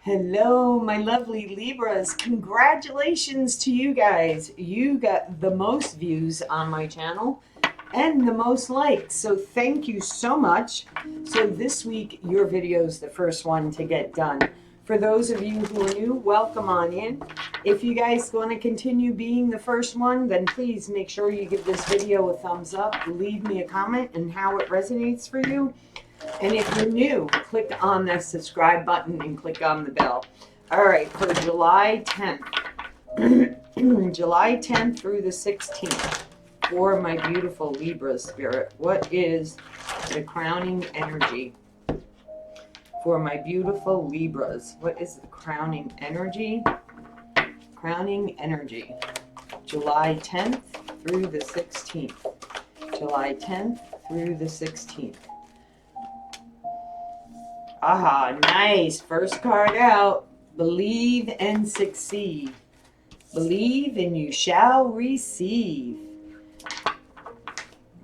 Hello, my lovely Libras. Congratulations to you guys. You got the most views on my channel and the most likes. So thank you so much. So this week, your video is the first one to get done. For those of you who are new, welcome on in. If you guys want to continue being the first one, then please make sure you give this video a thumbs up. Leave me a comment and how it resonates for you. And if you're new, click on that subscribe button and click on the bell. All right, for July 10th, July 10th through the 16th, for my beautiful Libra spirit, what is the crowning energy? For my beautiful Libras, what is the crowning energy? Crowning energy, July 10th through the 16th. July 10th through the 16th. Aha, nice. First card out. Believe and succeed. Believe and you shall receive.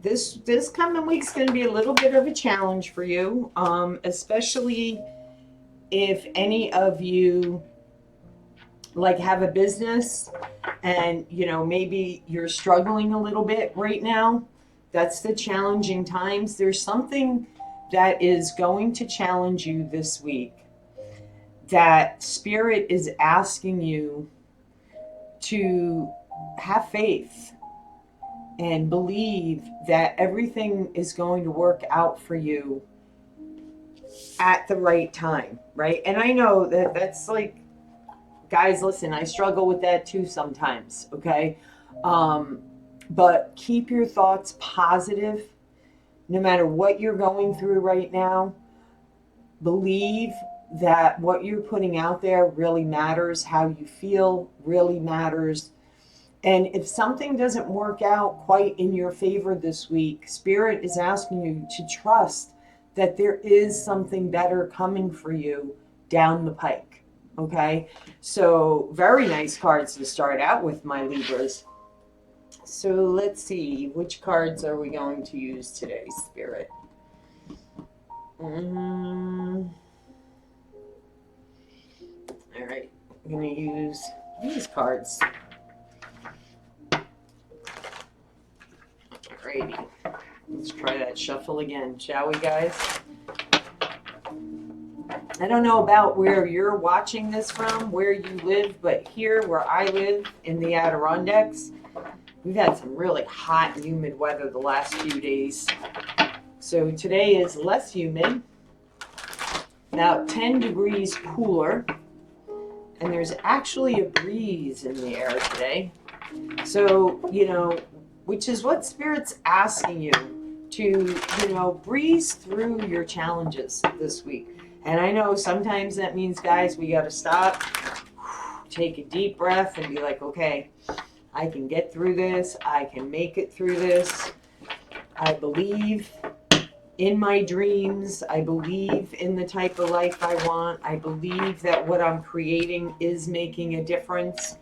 This coming week's going to be a little bit of a challenge for you, especially if any of you like have a business and, you know, maybe you're struggling a little bit right now. That's the challenging times. There's something that is going to challenge you this week, that Spirit is asking you to have faith and believe that everything is going to work out for you at the right time, right? And I know that that's like, guys, listen, I struggle with that too sometimes, okay? But keep your thoughts positive. No matter what you're going through right now, believe that what you're putting out there really matters. How you feel really matters. And if something doesn't work out quite in your favor this week, Spirit is asking you to trust that there is something better coming for you down the pike. Okay? So very nice cards to start out with, my Libras. So let's see, which cards are we going to use today, Spirit? All right, I'm going to use these cards. Alrighty, let's try that shuffle again, shall we, guys? I don't know about where you're watching this from, where you live, but here where I live in the Adirondacks, we've had some really hot and humid weather the last few days. So today is less humid, about 10 degrees cooler, and there's actually a breeze in the air today. So, you know, which is what Spirit's asking you to, you know, breeze through your challenges this week. And I know sometimes that means, guys, we got to stop, take a deep breath and be like, okay, I can get through this. I can make it through this. I believe in my dreams. I believe in the type of life I want. I believe that what I'm creating is making a difference.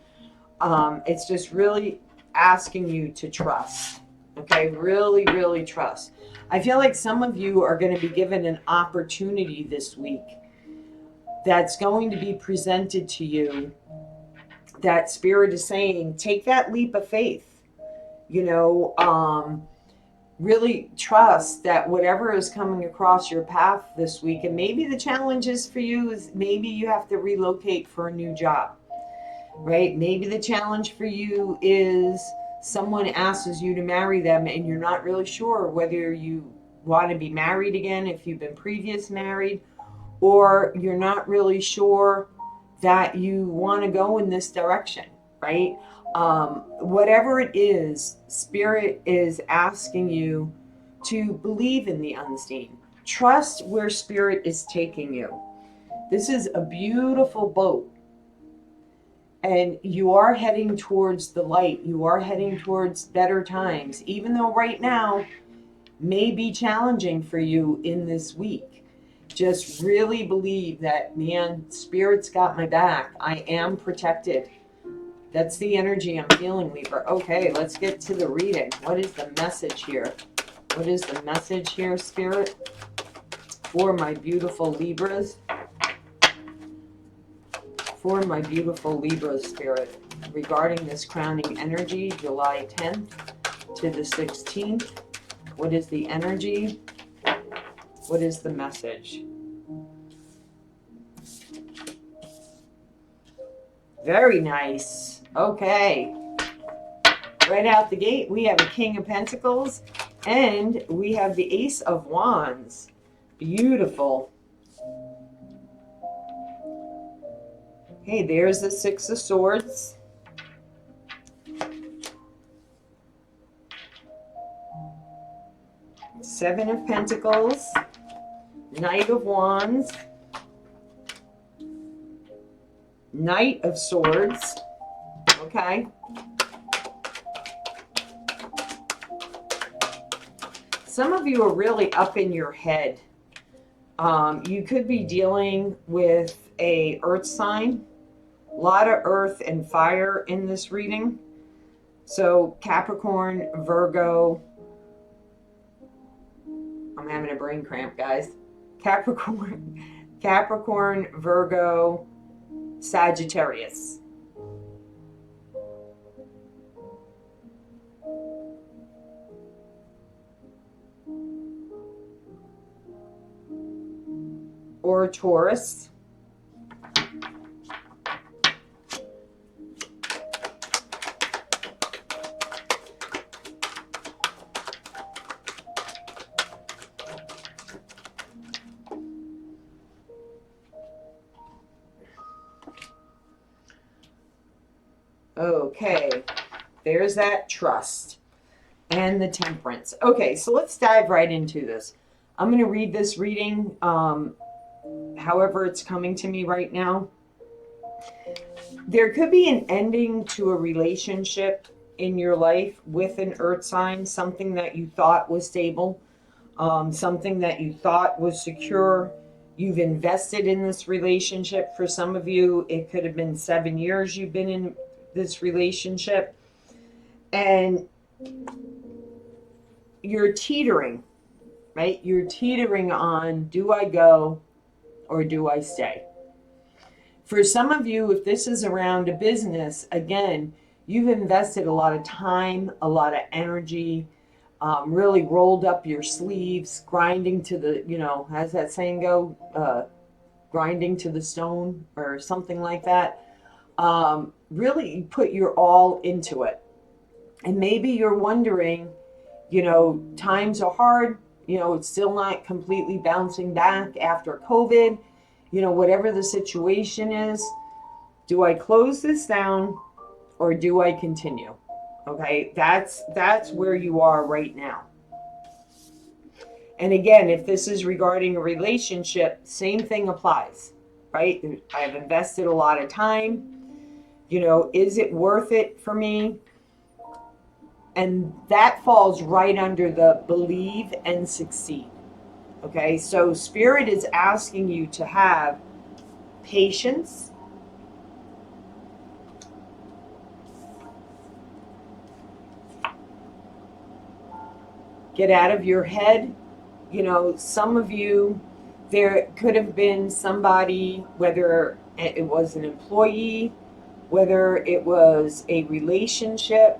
It's just really asking you to trust. Okay, really, really trust. I feel like some of you are going to be given an opportunity this week that's going to be presented to you, that Spirit is saying, take that leap of faith, you know, really trust that whatever is coming across your path this week, and maybe the challenges for you is maybe you have to relocate for a new job, right? Maybe the challenge for you is someone asks you to marry them and you're not really sure whether you want to be married again if you've been previous married, or you're not really sure that you want to go in this direction, right? Whatever it is, Spirit is asking you to believe in the unseen. Trust where Spirit is taking you. This is a beautiful boat. And you are heading towards the light. You are heading towards better times, even though right now may be challenging for you in this week. Just really believe that, man, Spirit's got my back. I am protected. That's the energy I'm feeling, Libra. Okay, let's get to the reading. What is the message here? What is the message here, Spirit, for my beautiful Libras? For my beautiful Libra spirit, regarding this crowning energy, July 10th to the 16th, what is the energy? What is the message? Very nice. Okay. Right out the gate, we have a King of Pentacles and we have the Ace of Wands. Beautiful. Hey, there's the Six of Swords. Seven of Pentacles. Knight of Wands. Knight of Swords. Okay. Some of you are really up in your head. You could be dealing with a earth sign. A lot of earth and fire in this reading. So Capricorn, Virgo. I'm having a brain cramp, guys. Capricorn, Virgo, Sagittarius. Or Taurus. Okay, there's that trust and the temperance. Okay, so let's dive right into this. I'm going to read this reading however it's coming to me right now. There could be an ending to a relationship in your life with an earth sign, something that you thought was stable, something that you thought was secure. You've invested in this relationship. For some of you, it could have been 7 years you've been in this relationship, and you're teetering, right? You're teetering on, do I go or do I stay? For some of you, if this is around a business, again, you've invested a lot of time, a lot of energy, really rolled up your sleeves, grinding to the, how's that saying go? Grinding to the stone or something like that. Really put your all into it. And maybe you're wondering, times are hard, it's still not completely bouncing back after COVID, whatever the situation is. Do I close this down or do I continue? Okay, that's where you are right now. And again, if this is regarding a relationship, same thing applies, right? I've invested a lot of time. Is it worth it for me? And that falls right under the believe and succeed. Okay, so Spirit is asking you to have patience, get out of your head. Some of you, there could have been somebody, whether it was an employee, whether it was a relationship,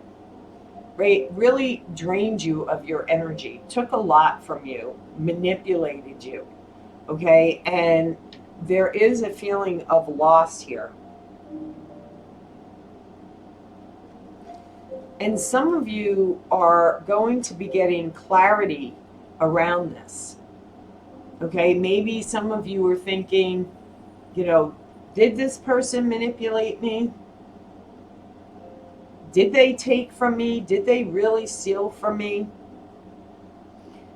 right, really drained you of your energy, took a lot from you, manipulated you, okay? And there is a feeling of loss here. And some of you are going to be getting clarity around this, okay? Maybe some of you are thinking, did this person manipulate me? Did they take from me? Did they really steal from me?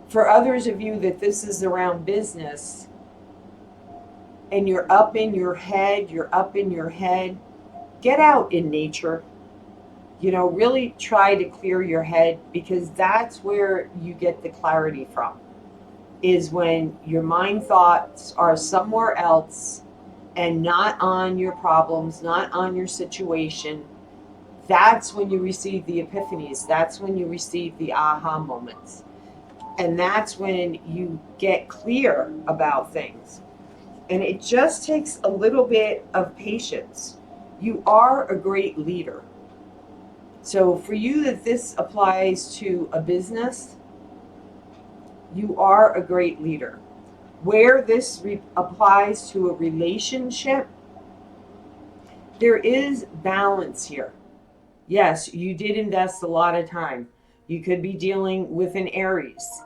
For others of you that this is around business and you're up in your head, get out in nature. Really try to clear your head, because that's where you get the clarity from, is when your mind thoughts are somewhere else and not on your problems, not on your situation. That's when you receive the epiphanies. That's when you receive the aha moments. And that's when you get clear about things. And it just takes a little bit of patience. You are a great leader. So for you that this applies to a business, you are a great leader. Where this applies to a relationship, there is balance here. Yes, you did invest a lot of time. You could be dealing with an Aries.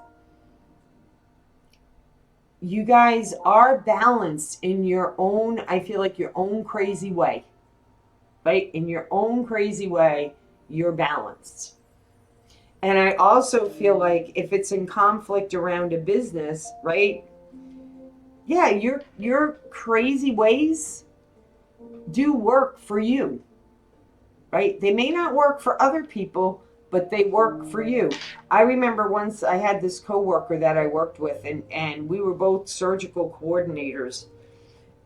You guys are balanced in your own, I feel like your own crazy way, right? In your own crazy way, you're balanced. And I also feel like if it's in conflict around a business, right? Yeah, your crazy ways do work for you, right? They may not work for other people, but they work for you. I remember once I had this coworker that I worked with, and we were both surgical coordinators,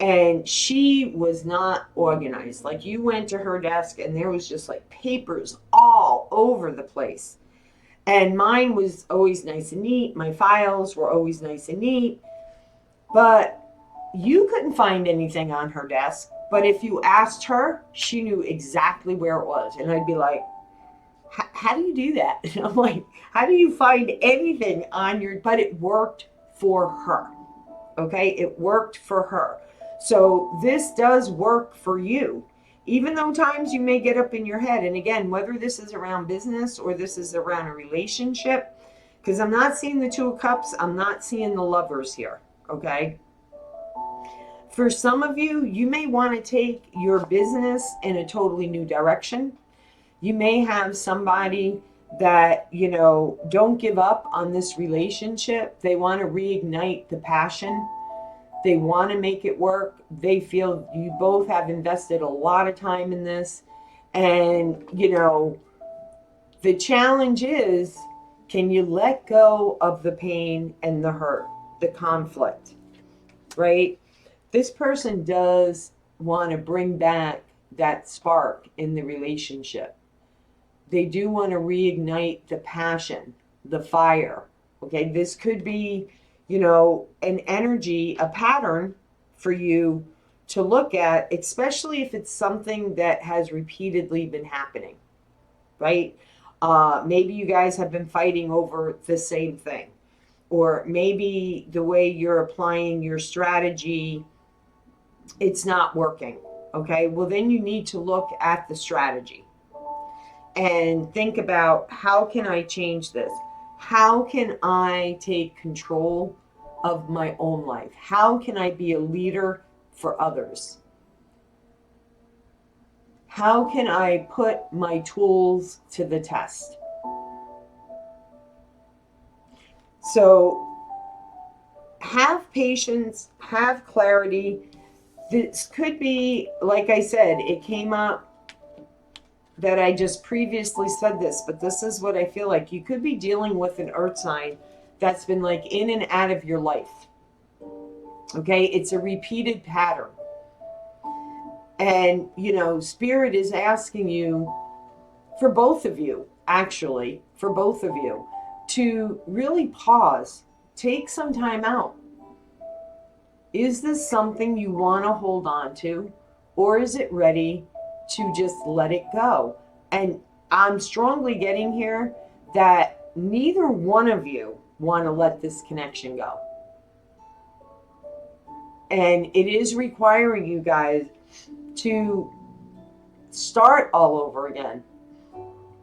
and she was not organized. Like, you went to her desk and there was just like papers all over the place. And mine was always nice and neat. My files were always nice and neat. But you couldn't find anything on her desk. But if you asked her, she knew exactly where it was. And I'd be like, how do you do that? And I'm like, how do you find anything on your, but it worked for her. Okay, it worked for her. So this does work for you. Even though times you may get up in your head, and again, whether this is around business or this is around a relationship, because I'm not seeing the Two of Cups, I'm not seeing the Lovers here, okay? For some of you, you may want to take your business in a totally new direction. You may have somebody that, you know, don't give up on this relationship. They want to reignite the passion. They want to make it work. They feel you both have invested a lot of time in this. And, you know, the challenge is, can you let go of the pain and the hurt, the conflict, right? This person does want to bring back that spark in the relationship. They do want to reignite the passion, the fire. Okay, this could be, you know, an energy, a pattern for you to look at, especially if it's something that has repeatedly been happening, right? Maybe you guys have been fighting over the same thing, or maybe the way you're applying your strategy, it's not working. Okay, well, then you need to look at the strategy and think about, how can I change this? How can I take control of my own life? How can I be a leader for others? How can I put my tools to the test? So have patience, have clarity. This could be, like I said, it came up that I just previously said this, but this is what I feel like. You could be dealing with an earth sign that's been like in and out of your life. Okay, it's a repeated pattern. And, you know, Spirit is asking you, for both of you, actually, for both of you, to really pause, take some time out. Is this something you want to hold on to, or is it ready to just let it go? And I'm strongly getting here that neither one of you want to let this connection go. And it is requiring you guys to start all over again.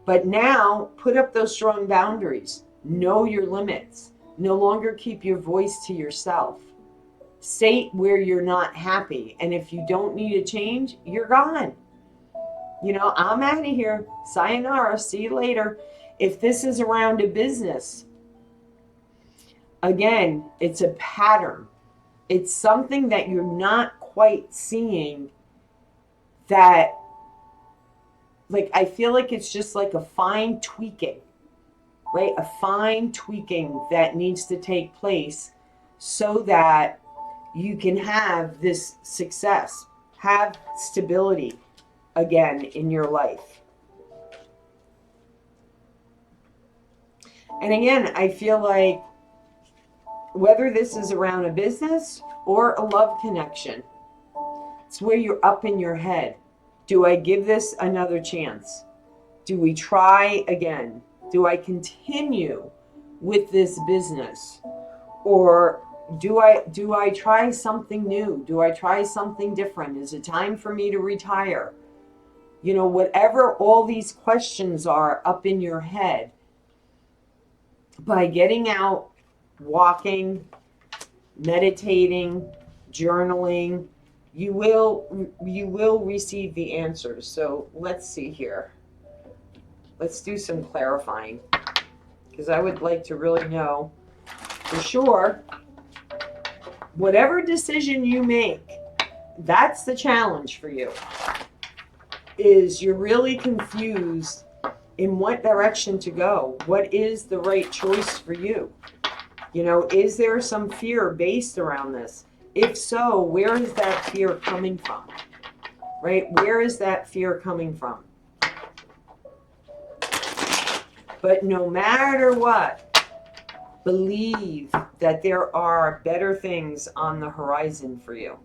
But now put up those strong boundaries. Know your limits. No longer keep your voice to yourself. State where you're not happy. And if you don't need a change, you're gone. You know, I'm out of here. Sayonara. See you later. If this is around a business, again, it's a pattern. It's something that you're not quite seeing, that, like, I feel like it's just like a fine tweaking, right? A fine tweaking that needs to take place so that you can have this success, have stability again in your life. And again, I feel like whether this is around a business or a love connection, it's where you're up in your head. Do I give this another chance? Do we try again? Do I continue with this business? Or do I try something new? Do I try something different? Is it time for me to retire? You know, whatever all these questions are up in your head, by getting out, walking, meditating, journaling, you will receive the answers. So let's see here. Let's do some clarifying, because I would like to really know for sure. Whatever decision you make, that's the challenge for you. Is you're really confused in what direction to go. What is the right choice for you? You know, is there some fear based around this? If so, where is that fear coming from? Right? Where is that fear coming from? But no matter what, believe that there are better things on the horizon for you.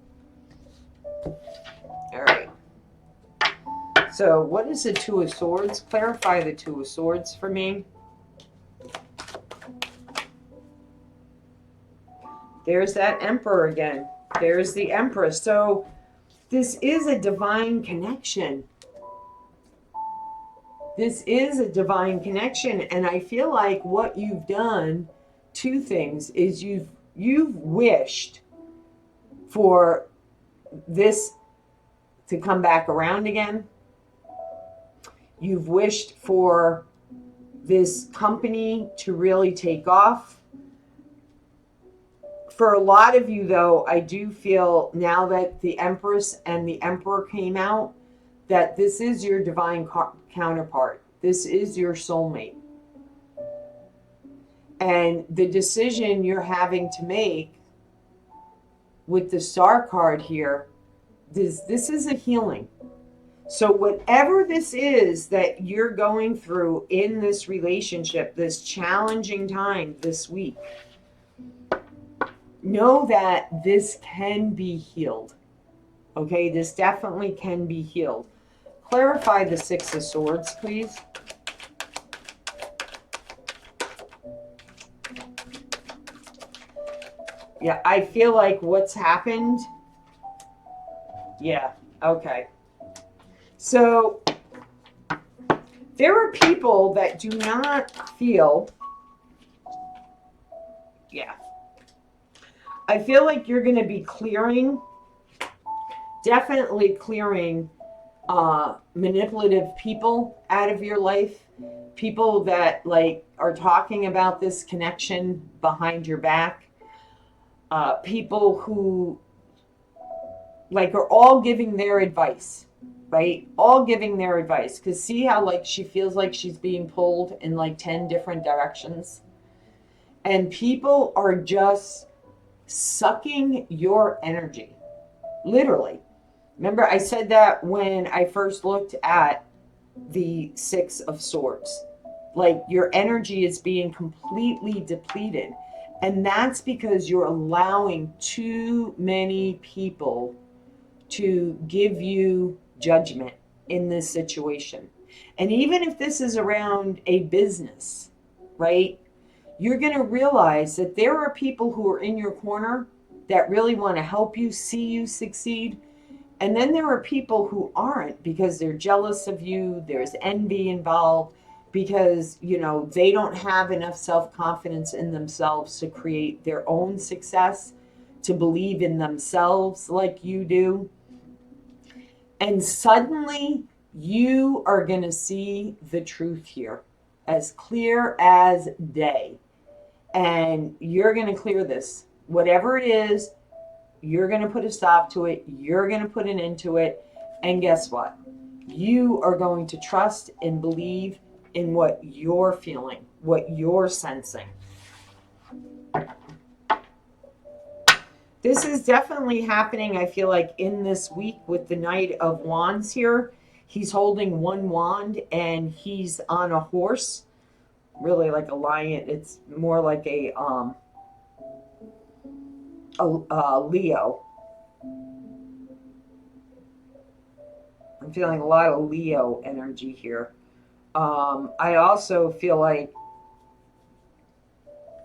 All right. So what is the Two of Swords? Clarify the Two of Swords for me. There's that Emperor again. There's the Empress. So this is a divine connection. This is a divine connection. And I feel like what you've done, two things, is you've wished for this to come back around again. You've wished for this company to really take off. For a lot of you, though, I do feel now that the Empress and the Emperor came out, that this is your divine counterpart. This is your soulmate. And the decision you're having to make with the Star card here, this is a healing. So whatever this is that you're going through in this relationship, this challenging time this week, know that this can be healed. Okay, this definitely can be healed. Clarify the Six of Swords, please. Yeah, I feel like what's happened. Yeah, okay. So there are people that do not feel, yeah. I feel like you're going to be clearing, definitely clearing manipulative people out of your life. People that like are talking about this connection behind your back. People who like are all giving their advice. Right? All giving their advice. Because see how like she feels like she's being pulled in like 10 different directions. And people are just sucking your energy. Literally. Remember I said that when I first looked at the Six of Swords. Like your energy is being completely depleted. And that's because you're allowing too many people to give you judgment in this situation. And even if this is around a business, right? You're going to realize that there are people who are in your corner that really want to help you, see you succeed. And then there are people who aren't because they're jealous of you. There's envy involved because, you know, they don't have enough self-confidence in themselves to create their own success, to believe in themselves like you do. And suddenly you are going to see the truth here as clear as day. And you're going to clear this. Whatever it is, you're going to put a stop to it. You're going to put an end to it. And guess what? You are going to trust and believe in what you're feeling, what you're sensing. This is definitely happening, I feel like, in this week with the Knight of Wands here. He's holding one wand and he's on a horse. Really like a lion. It's more like a Leo. I'm feeling a lot of Leo energy here. I also feel like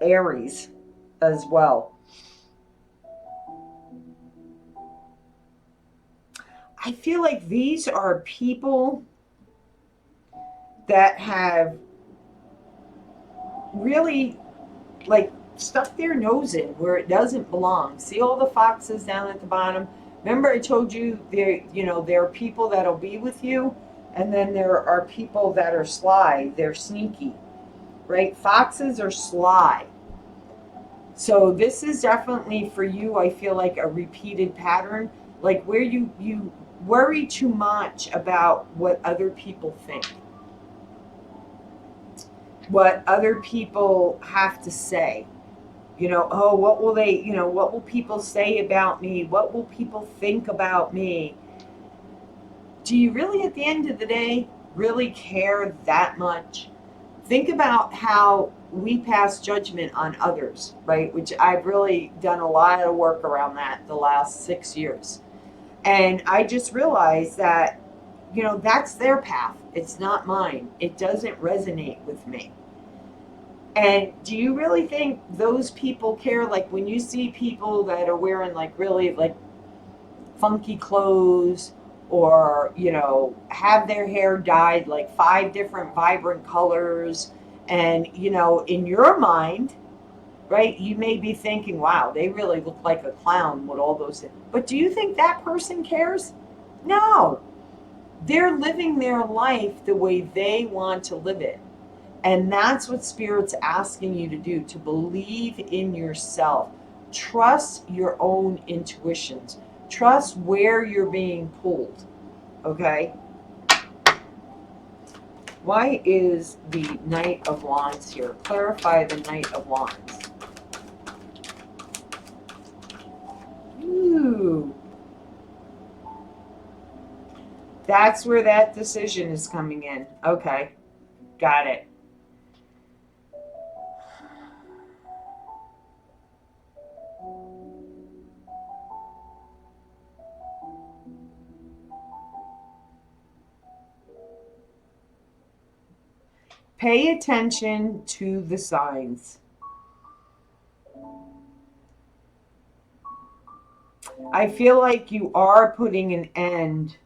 Aries as well. I feel like these are people that have really like stuck their nose in where it doesn't belong. See all the foxes down at the bottom? Remember I told you there are people that'll be with you, and then there are people that are sly. They're sneaky, right? Foxes are sly. So this is definitely for you, I feel like a repeated pattern, like where you worry too much about what other people think, what other people have to say. Oh, what will they, what will people say about me? What will people think about me? Do you really, at the end of the day, really care that much? Think about how we pass judgment on others, right? Which I've really done a lot of work around that the last 6 years. And I just realized that, that's their path. It's not mine. It doesn't resonate with me. And do you really think those people care? Like when you see people that are wearing like really like funky clothes, or have their hair dyed like 5 different vibrant colors, and in your mind, right, you may be thinking, wow, they really look like a clown with all those things. But do you think that person cares? No. They're living their life the way they want to live it. And that's what Spirit's asking you to do, to believe in yourself. Trust your own intuitions. Trust where you're being pulled, okay? Why is the Knight of Wands here? Clarify the Knight of Wands. Ooh. That's where that decision is coming in. Okay, got it. Pay attention to the signs. I feel like you are putting an end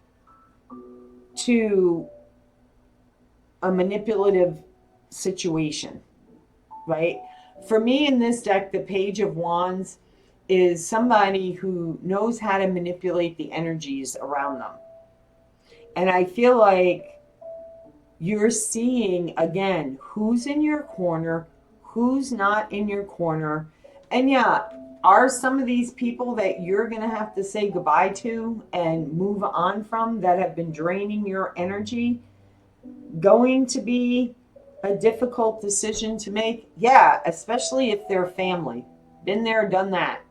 to a manipulative situation, right? For me in this deck, the Page of Wands is somebody who knows how to manipulate the energies around them. And I feel like you're seeing, again, who's in your corner, who's not in your corner. And yeah, are some of these people that you're going to have to say goodbye to and move on from, that have been draining your energy, going to be a difficult decision to make? Yeah, especially if they're family. Been there, done that.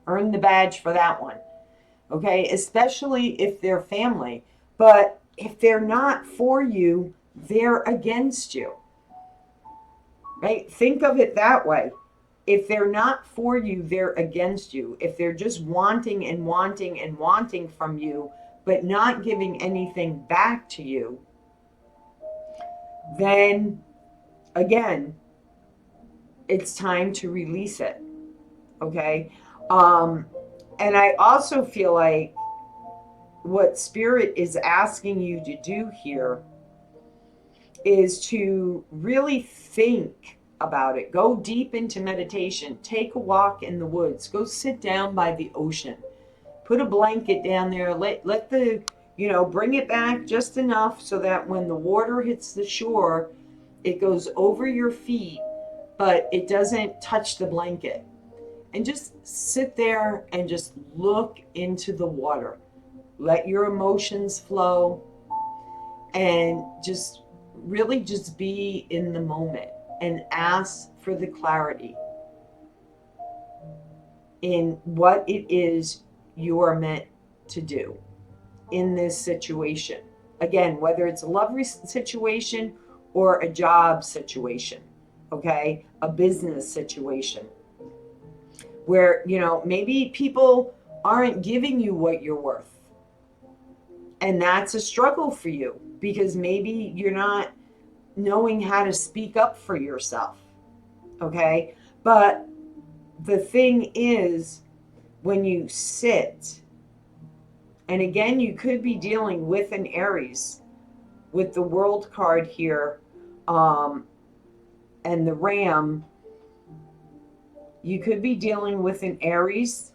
Earned the badge for that one. Okay, especially if they're family. But if they're not for you, they're against you. Right? Think of it that way. If they're not for you, they're against you. If they're just wanting and wanting and wanting from you, but not giving anything back to you, then again, it's time to release it. Okay? And I also feel like what Spirit is asking you to do here is to really think about it. Go deep into meditation. Take a walk in the woods. Go sit down by the ocean. Put a blanket down there. Let the, bring it back just enough so that when the water hits the shore, it goes over your feet, but it doesn't touch the blanket. And just sit there and just look into the water. Let your emotions flow, and just really just be in the moment and ask for the clarity in what it is you are meant to do in this situation. Again, whether it's a love situation or a job situation, okay, a business situation. where, maybe people aren't giving you what you're worth. And that's a struggle for you because maybe you're not knowing how to speak up for yourself. Okay. But the thing is, when you sit, and again, you could be dealing with an Aries with the World card here, and the Ram. You could be dealing with an Aries.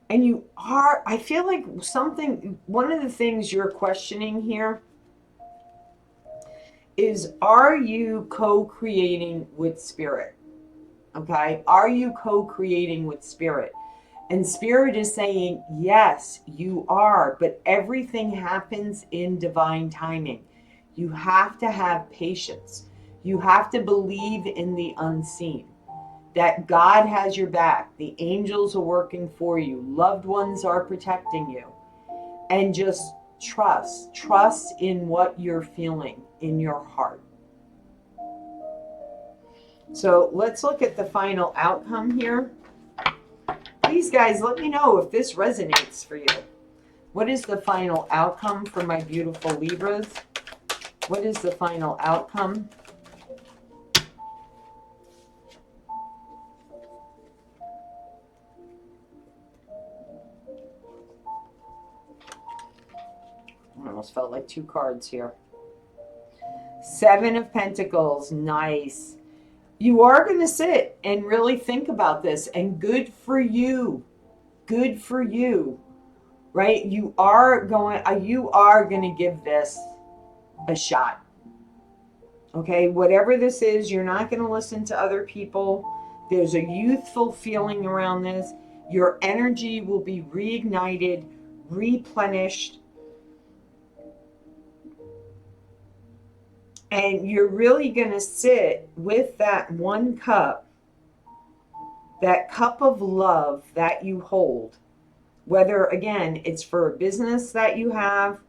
And I feel like one of the things you're questioning here is, are you co-creating with spirit? Okay. Are you co-creating with spirit? And spirit is saying, yes, you are, but everything happens in divine timing. You have to have patience. You have to believe in the unseen, that God has your back. The angels are working for you. Loved ones are protecting you. And just trust in what you're feeling in your heart. So let's look at the final outcome here. Please, guys, let me know if this resonates for you. What is the final outcome for my beautiful Libras? What is the final outcome? I almost felt like two cards here. 7 of Pentacles. Nice. You are going to sit and really think about this, and good for you. Good for you. Right? You are going to give this a shot. Okay? Whatever this is, you're not going to listen to other people. There's a youthful feeling around this. Your energy will be reignited, replenished. And you're really going to sit with that one cup, that cup of love that you hold. Whether, again, it's for a business that you have,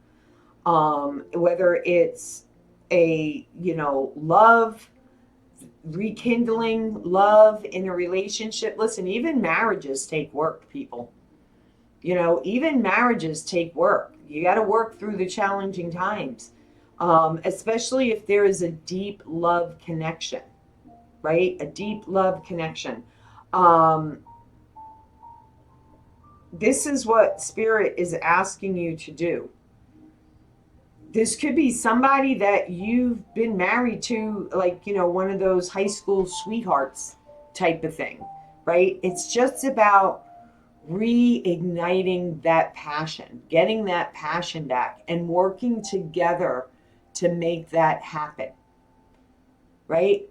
whether it's a, love, rekindling love in a relationship. Listen, even marriages take work, people. Even marriages take work. You got to work through the challenging times. Especially if there is a deep love connection, right? A deep love connection. This is what Spirit is asking you to do. This could be somebody that you've been married to, like, one of those high school sweethearts type of thing, right? It's just about reigniting that passion, getting that passion back, and working together to make that happen, right?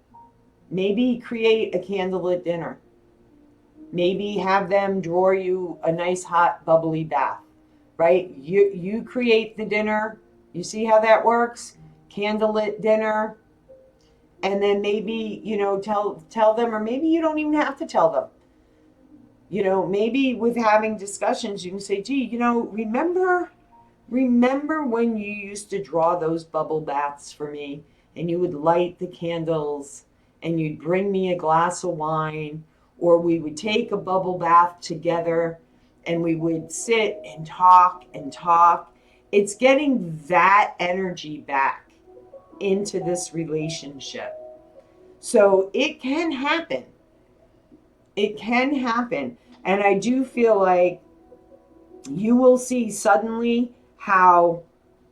Maybe create a candlelit dinner. Maybe have them draw you a nice hot bubbly bath, right? You create the dinner. You see how that works? Candlelit dinner. And then maybe, tell them, or maybe you don't even have to tell them. Maybe with having discussions, you can say, gee, remember when you used to draw those bubble baths for me, and you would light the candles and you'd bring me a glass of wine, or we would take a bubble bath together and we would sit and talk and talk. It's getting that energy back into this relationship. So it can happen. It can happen. And I do feel like you will see suddenly how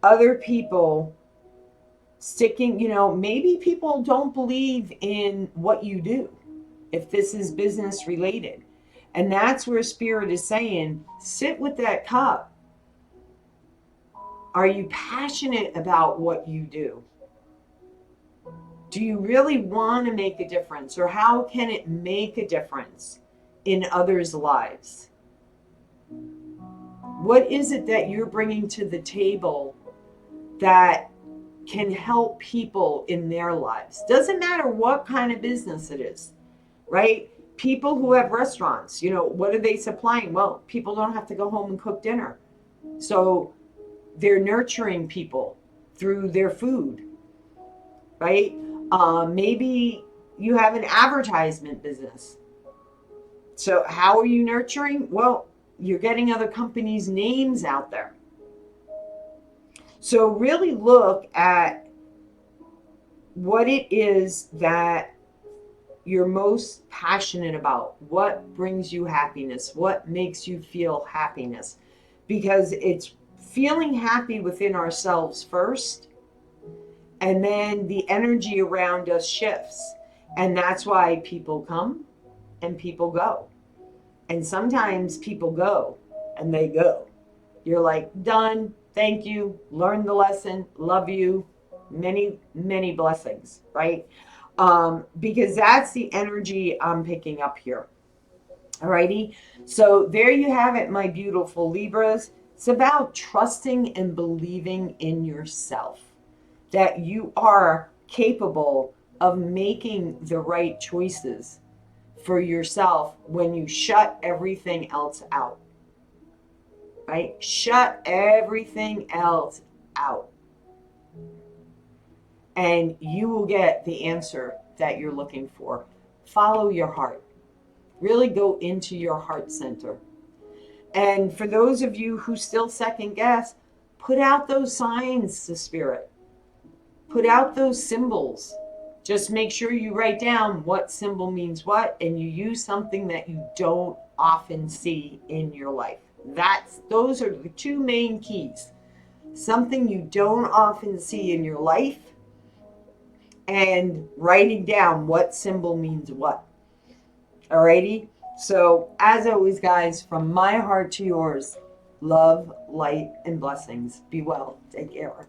other people sticking, maybe people don't believe in what you do if this is business related. And that's where Spirit is saying, sit with that cup. Are you passionate about what you do? Do you really want to make a difference? Or how can it make a difference in others' lives? What is it that you're bringing to the table that can help people in their lives? Doesn't matter what kind of business it is, right? People who have restaurants, what are they supplying? Well, people don't have to go home and cook dinner. So they're nurturing people through their food, right? Maybe, you have an advertisement business. So how are you nurturing? Well, you're getting other companies' names out there. So really look at what it is that you're most passionate about. What brings you happiness? What makes you feel happiness? Because it's feeling happy within ourselves first, and then the energy around us shifts. And that's why people come and people go. And sometimes people go and they go. You're like, done, thank you, learned the lesson, love you, many, many blessings, right? Because that's the energy I'm picking up here. Alrighty, so there you have it, my beautiful Libras. It's about trusting and believing in yourself, that you are capable of making the right choices for yourself when you shut everything else out. Right? Shut everything else out. And you will get the answer that you're looking for. Follow your heart. Really go into your heart center. And for those of you who still second guess, put out those signs to spirit. Put out those symbols. Just make sure you write down what symbol means what, and you use something that you don't often see in your life. Those are the two main keys. Something you don't often see in your life, and writing down what symbol means what. Alrighty? So, as always, guys, from my heart to yours, love, light, and blessings. Be well. Take care.